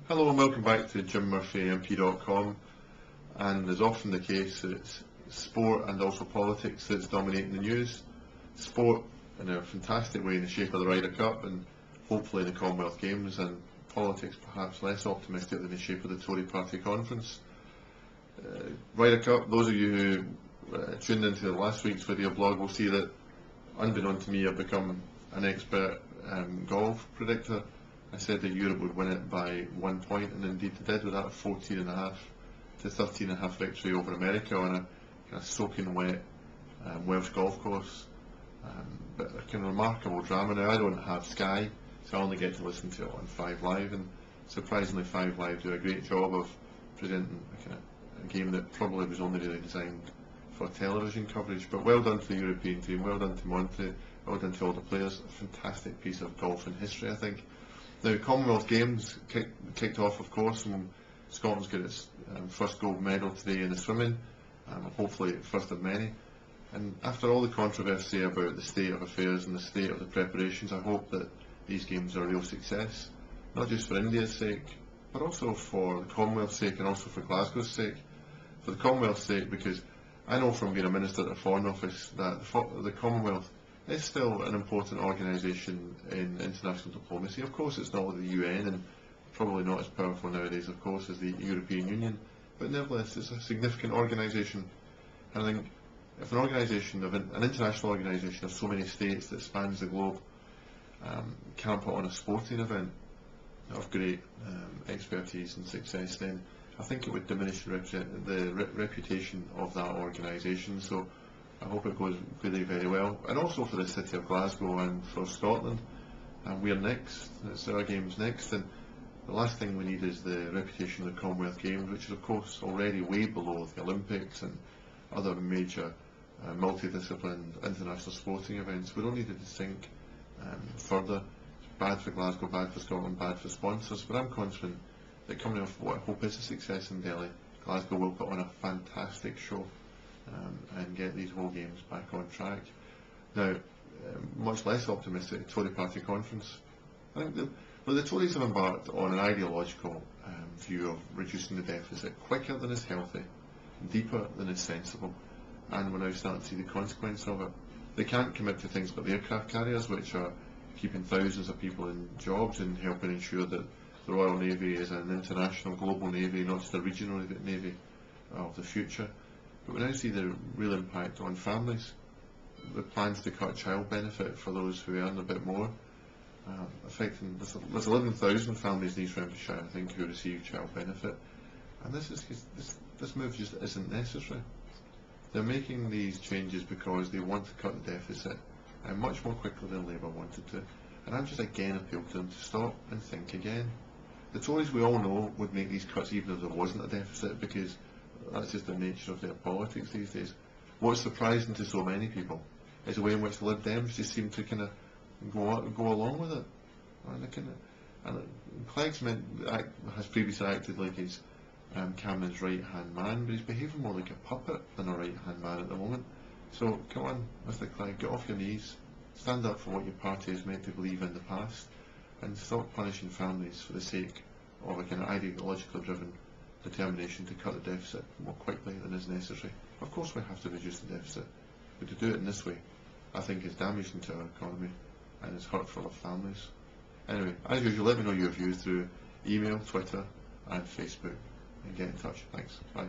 Hello and welcome back to JimMurphyMP.com, and as often the case, it's sport and also politics that's dominating the news. Sport in a fantastic way in the shape of the Ryder Cup and hopefully the Commonwealth Games, and politics perhaps less optimistic than the shape of the Tory Party conference. Ryder Cup, those of you who tuned into last week's video blog will see that, unbeknown to me, I've become an expert golf predictor. I said that Europe would win it by 1 point, and indeed they did, with that 14.5 to 13.5 victory over America on a kind of soaking wet Welsh golf course. But a kind of remarkable drama. Now, I don't have Sky, so I only get to listen to it on 5 Live, and surprisingly 5 Live do a great job of presenting a game that probably was only really designed for television coverage. But well done to the European team, well done to Monty, well done to all the players. A fantastic piece of golf in history, I think. Now, Commonwealth Games kicked off, of course, and Scotland's got its first gold medal today in the swimming, hopefully first of many. And after all the controversy about the state of affairs and the state of the preparations, I hope that these games are a real success, not just for India's sake, but also for the Commonwealth's sake and also for Glasgow's sake. For the Commonwealth's sake, because I know from being a Minister at the Foreign Office that the Commonwealth is still an important organisation in international diplomacy. Of course, it's not like the UN, and probably not as powerful nowadays, of course, as the European Union, but nevertheless it's a significant organisation. And I think if an organisation, an international organisation of so many states that spans the globe, can't put on a sporting event of great expertise and success, then I think it would diminish the reputation of that organisation. So I hope it goes really very well, and also for the city of Glasgow and for Scotland. And we're next, it's our games next, and the last thing we need is the reputation of the Commonwealth Games, which is of course already way below the Olympics and other major multidisciplined international sporting events. We don't need it to sink further. It's bad for Glasgow, bad for Scotland, bad for sponsors, but I'm confident that coming off what I hope is a success in Delhi, Glasgow will put on a fantastic show and get these whole games back on track. Now, much less optimistic, Tory Party conference. I think the Tories have embarked on an ideological view of reducing the deficit quicker than is healthy, deeper than is sensible, and we're now starting to see the consequence of it. They can't commit to things like the aircraft carriers, which are keeping thousands of people in jobs and helping ensure that the Royal Navy is an international, global navy, not just a regional navy of the future. But we now see the real impact on families. The plans to cut child benefit for those who earn a bit more, affecting there's 11,000 families in East Renfrewshire, I think, who receive child benefit, and this move just isn't necessary. They're making these changes because they want to cut the deficit much more quickly than Labour wanted to, and I'm just again appeal to them to stop and think again. The Tories, we all know, would make these cuts even if there wasn't a deficit, because that's just the nature of their politics these days. What's surprising to so many people is the way in which the Lib Dems just seem to kind of go along with it. And Clegg's has previously acted like he's Cameron's right-hand man, but he's behaving more like a puppet than a right-hand man at the moment. So come on, Mr Clegg, get off your knees, stand up for what your party is meant to believe in the past, and stop punishing families for the sake of a kind of ideologically driven determination to cut the deficit more quickly than is necessary. Of course we have to reduce the deficit, but to do it in this way, I think is damaging to our economy and is hurtful of families. Anyway, as usual, let me know your views through email, Twitter and Facebook, and get in touch. Thanks. Bye.